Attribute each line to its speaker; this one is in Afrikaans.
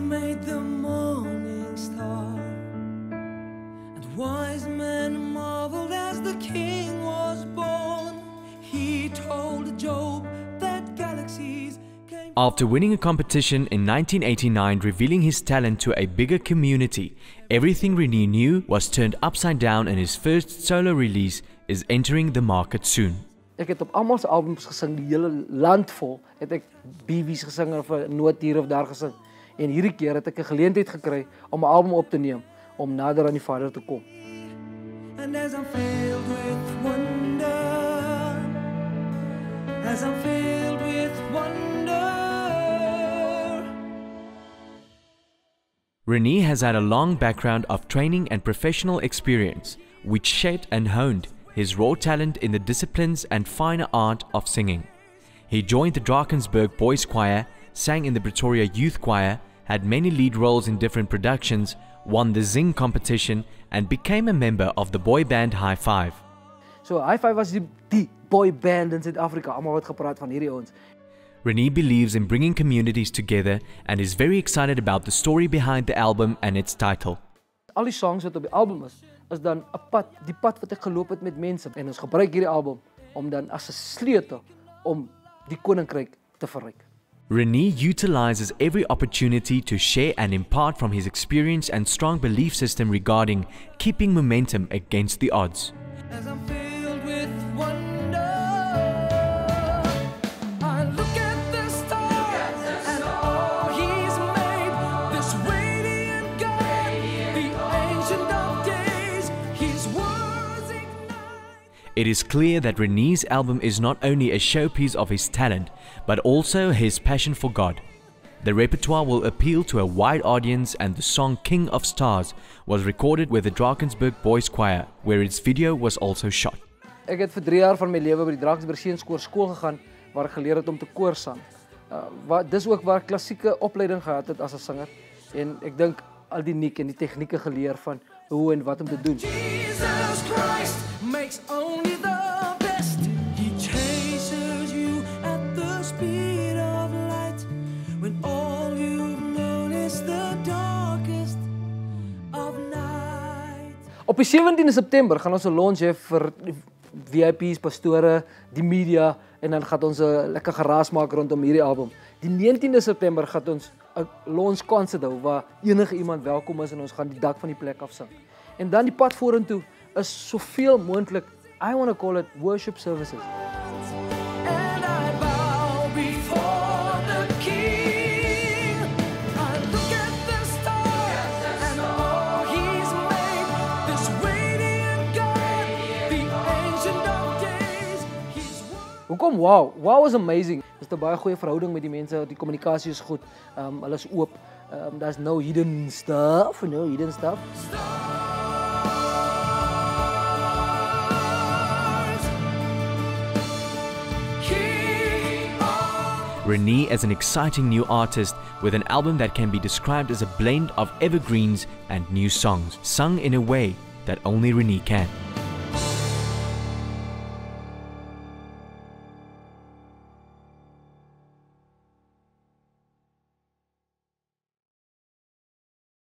Speaker 1: made the morning star, and wise men marveled as the king was born. He told Job that galaxies came.
Speaker 2: After winning a competition in 1989 revealing his talent to a bigger community, everything Renee knew was turned upside down, and his first solo release is entering the market soon.
Speaker 3: Ek het op almal se albums gesing, die hele land vol. Het ek BB's gesing of 'n noot hier of daar gesing. En hierdie keer het ek 'n geleentheid gekry om 'n album op te neem om nader aan die Vader te kom.
Speaker 1: And as I'm filled with wonder, as I'm filled with wonder.
Speaker 2: Renee has had a long background of training and professional experience, which shaped and honed his raw talent in the disciplines and finer art of singing. He joined the Drakensberg Boys Choir, sang in the Pretoria Youth Choir, had many lead roles in different productions, won the Zing competition, and became a member of the boy band High Five.
Speaker 3: So High Five was die boy band in Suid-Afrika, almal wat gepraat van hierdie ouens.
Speaker 2: Renee believes in bringing communities together and is very excited about the story behind the album and its title.
Speaker 3: Al die songs wat op die album is dan 'n pad, die pad wat ek geloop het met mense, en ons gebruik hierdie album om dan as 'n sleutel om die koninkryk te verryk.
Speaker 2: Renee utilizes every opportunity to share and impart from his experience and strong belief system regarding keeping momentum against the odds.
Speaker 1: As I'm filled with wonder, I look at the stars and all He's made. This radiant God, the ancient of days, His words ignite.
Speaker 2: It is clear that Renee's album is not only a showpiece of his talent, but also his passion for God. The repertoire will appeal to a wide audience, and the song King of Stars was recorded with the Drakensberg Boys Choir, where its video was also shot.
Speaker 3: Ek het vir 3 jaar van my lewe by die Drakensberg Seenskoor skool gegaan waar ek geleer het om te koor sang. Dis ook waar ek klassieke opleiding gehad het as 'n sanger, en ek dink al die nik en die tegnieke geleer van hoe en wat om te doen.
Speaker 1: Jesus Christ makes only the best. He chases you at the speed of light, when all you've known is the darkest of night.
Speaker 3: Op die 17de September gaan ons 'n launch hê vir VIP's, pastore, die media, en dan gaan ons 'n lekker geraas maak rondom hierdie album. Die 19de September gaan ons 'n launch concert hou waar enige iemand welkom is, en ons gaan die dak van die plek af sing. En dan die pad vorentoe is soveel moontlik, I want to call it worship services.
Speaker 1: And I bow before the King. I look at the stars and all He's made. This radiant God, the ancient of days, His word.
Speaker 3: Hoekom wow? Wow is amazing. Dis 'n baie goeie verhouding met die mense, die kommunikasie is goed. Hulle is oop. There's no hidden stuff.
Speaker 2: Renee is an exciting new artist with an album that can be described as a blend of evergreens and new songs, sung in a way that only Renee can.